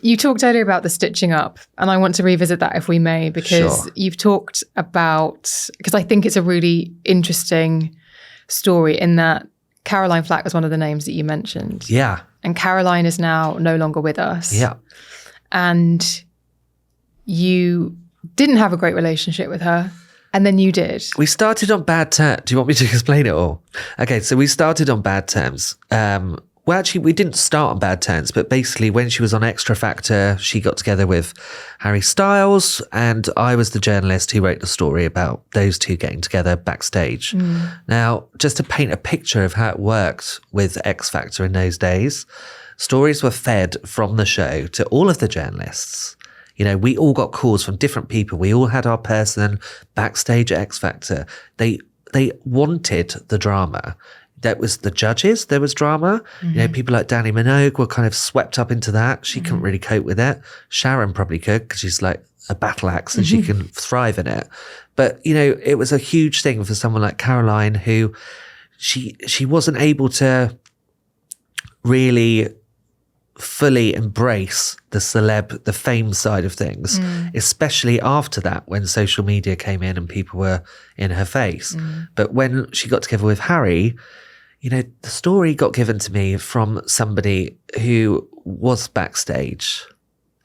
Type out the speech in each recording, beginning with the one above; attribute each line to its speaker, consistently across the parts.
Speaker 1: You talked earlier about the stitching up, and I want to revisit that if we may, because you've talked about, because I think it's a really interesting story in that Caroline Flack was one of the names that you mentioned.
Speaker 2: Yeah.
Speaker 1: And Caroline is now no longer with us.
Speaker 2: Yeah.
Speaker 1: And you didn't have a great relationship with her, and then you did.
Speaker 2: We started on bad terms. Do you want me to explain it all? Okay, so we started on bad terms. Well, actually, we didn't start on bad terms, but basically when she was on Extra Factor, she got together with Harry Styles, and I was the journalist who wrote the story about those two getting together backstage. Now, just to paint a picture of how it worked with X Factor in those days, stories were fed from the show to all of the journalists. You know, we all got calls from different people. We all had our person backstage at X Factor. They wanted the drama. That was the judges. There was drama. You know, people like Danny Minogue were kind of swept up into that. She couldn't really cope with it. Sharon probably could because she's like a battle axe and she can thrive in it. But, you know, it was a huge thing for someone like Caroline who she wasn't able to really fully embrace the fame side of things, especially after that when social media came in and people were in her face. But when she got together with Harry, you know, the story got given to me from somebody who was backstage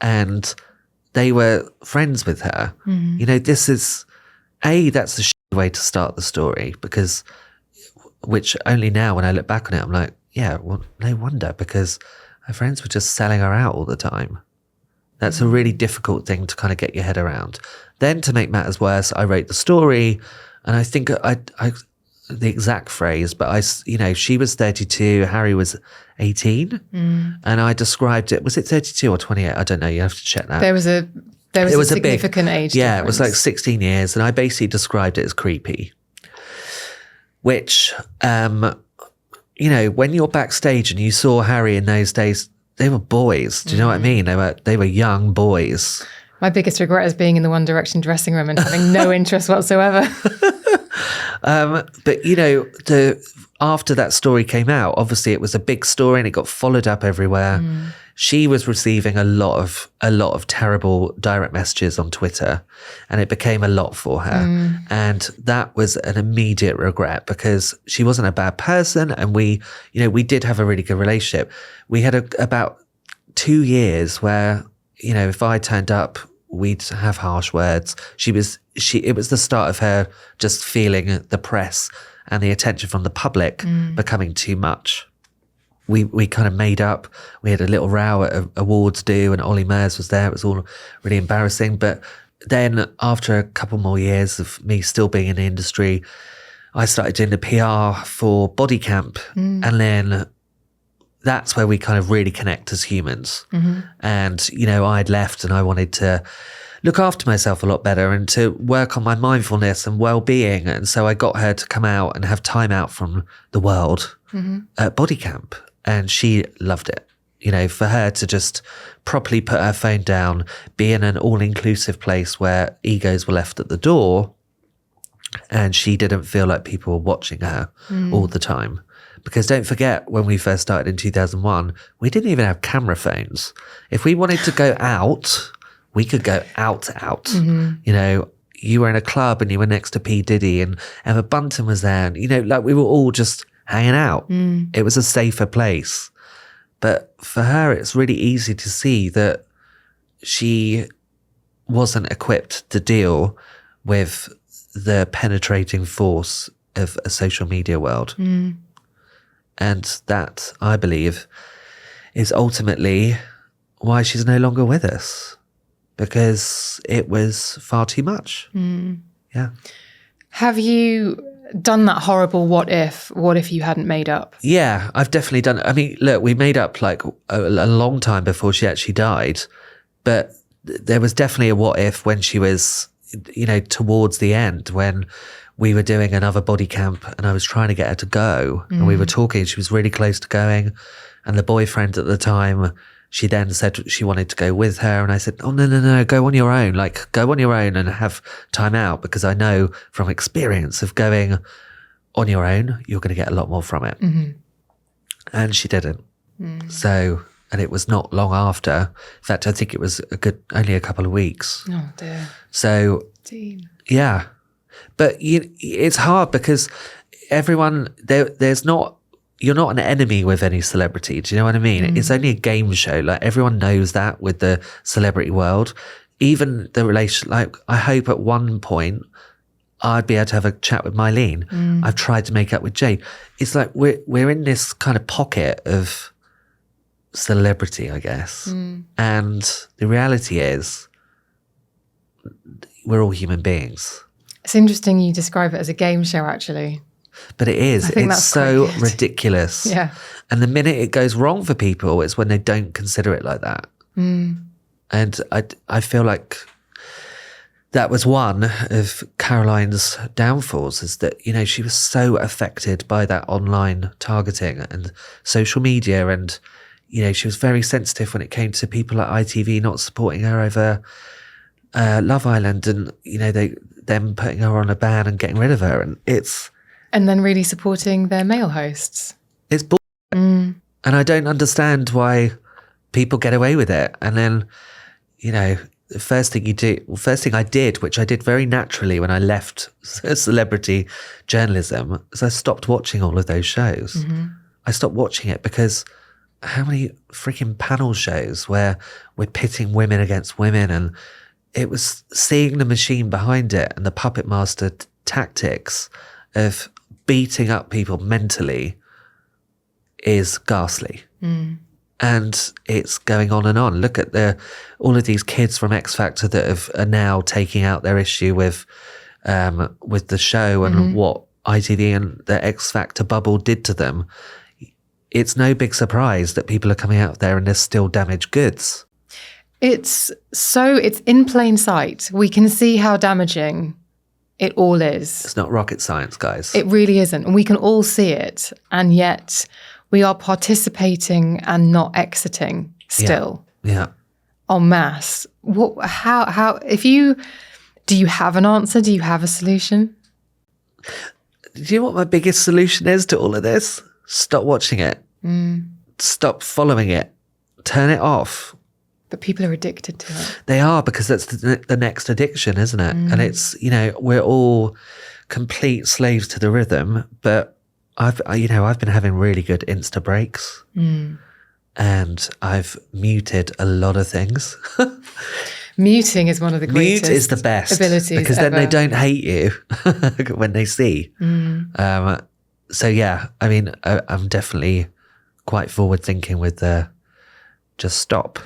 Speaker 2: and they were friends with her. You know, this is, that's the shitty way to start the story because, which only now when I look back on it, I'm like, yeah, well, no wonder because her friends were just selling her out all the time. That's a really difficult thing to kind of get your head around. Then to make matters worse, I wrote the story and I think I the exact phrase, but you know, she was 32, Harry was 18, and I described it. Was it 32 or 28? I don't know. You have to check that.
Speaker 1: There was a significant age
Speaker 2: yeah,
Speaker 1: difference.
Speaker 2: it was like 16 years, and I basically described it as creepy. Which, you know, when you're backstage and you saw Harry in those days, they were boys. Do you know what I mean? They were young boys.
Speaker 1: My biggest regret is being in the One Direction dressing room and having no interest whatsoever.
Speaker 2: But you know, after that story came out, obviously it was a big story and it got followed up everywhere. She was receiving a lot of terrible direct messages on Twitter, and it became a lot for her. And that was an immediate regret because she wasn't a bad person, and we did have a really good relationship. We had about 2 years where, you know, if I turned up, we'd have harsh words. It was the start of her just feeling the press and the attention from the public becoming too much. We kind of made up. We had a little row at awards do, and Ollie Murs was there. It was all really embarrassing. But then after a couple more years of me still being in the industry, I started doing the PR for Body Camp, and then that's where we kind of really connect as humans. And, you know, I'd left and I wanted to look after myself a lot better and to work on my mindfulness and well-being. And so I got her to come out and have time out from the world at Body Camp. And she loved it. You know, for her to just properly put her phone down, be in an all-inclusive place where egos were left at the door, and she didn't feel like people were watching her all the time. Because don't forget, when we first started in 2001, we didn't even have camera phones. If we wanted to go out, we could go out. You know, you were in a club and you were next to P. Diddy and Emma Bunton was there. And, you know, like we were all just hanging out. It was a safer place. But for her, it's really easy to see that she wasn't equipped to deal with the penetrating force of a social media world. And that, I believe, is ultimately why she's no longer with us, because it was far too much. Yeah.
Speaker 1: Have you done that horrible what if you hadn't made up?
Speaker 2: Yeah, I've definitely done it. I mean, look, we made up like a long time before she actually died, but there was definitely a what if when she was, you know, towards the end, when we were doing another Body Camp and I was trying to get her to go and we were talking, she was really close to going, and the boyfriend at the time, she then said she wanted to go with her, and I said, oh, no, go on your own. Like, go on your own and have time out, because I know from experience of going on your own, you're going to get a lot more from it. And she didn't. So And it was not long after. In fact, I think it was only a couple of weeks.
Speaker 1: Oh dear.
Speaker 2: So,
Speaker 1: Dean.
Speaker 2: yeah. But it's hard because everyone, you're not an enemy with any celebrity. Do you know what I mean? It's only a game show. Like, everyone knows that with the celebrity world. Even the relation, like, I hope at one point I'd be able to have a chat with Mylene. I've tried to make up with Jade. It's like we're in this kind of pocket of celebrity, I guess. And the reality is we're all human beings.
Speaker 1: It's interesting you describe it as a game show, actually.
Speaker 2: But it is. It's so ridiculous.
Speaker 1: Yeah.
Speaker 2: And the minute it goes wrong for people, it's when they don't consider it like that. And I feel like that was one of Caroline's downfalls, is that, she was so affected by that online targeting and social media. And, she was very sensitive when it came to people at ITV not supporting her over Love Island, and, them putting her on a ban and getting rid of her. And
Speaker 1: then really supporting their male hosts.
Speaker 2: It's bullshit. And I don't understand why people get away with it. And then, the first thing I did, which I did very naturally when I left celebrity journalism, is I stopped watching all of those shows. I stopped watching it because how many freaking panel shows where we're pitting women against women, and it was seeing the machine behind it and the puppet master tactics of beating up people mentally is ghastly. And it's going on and on. Look at all of these kids from X Factor that are now taking out their issue with the show and what ITV and the X Factor bubble did to them. It's no big surprise that people are coming out there and there's still damaged goods.
Speaker 1: It's in plain sight. We can see how damaging it all is.
Speaker 2: It's not rocket science, guys.
Speaker 1: It really isn't. And we can all see it. And yet we are participating and not exiting still.
Speaker 2: Yeah.
Speaker 1: En masse. Do you have an answer? Do you have a solution?
Speaker 2: Do you know what my biggest solution is to all of this? Stop watching it. Stop following it. Turn it off.
Speaker 1: But people are addicted to it.
Speaker 2: They are, because that's the next addiction, isn't it? And it's, we're all complete slaves to the rhythm. But I've been having really good Insta breaks, and I've muted a lot of things.
Speaker 1: Muting is one of the greatest.
Speaker 2: Mute is the best
Speaker 1: abilities
Speaker 2: because then they don't hate you when they see. So yeah, I mean, I'm definitely quite forward thinking with just stop.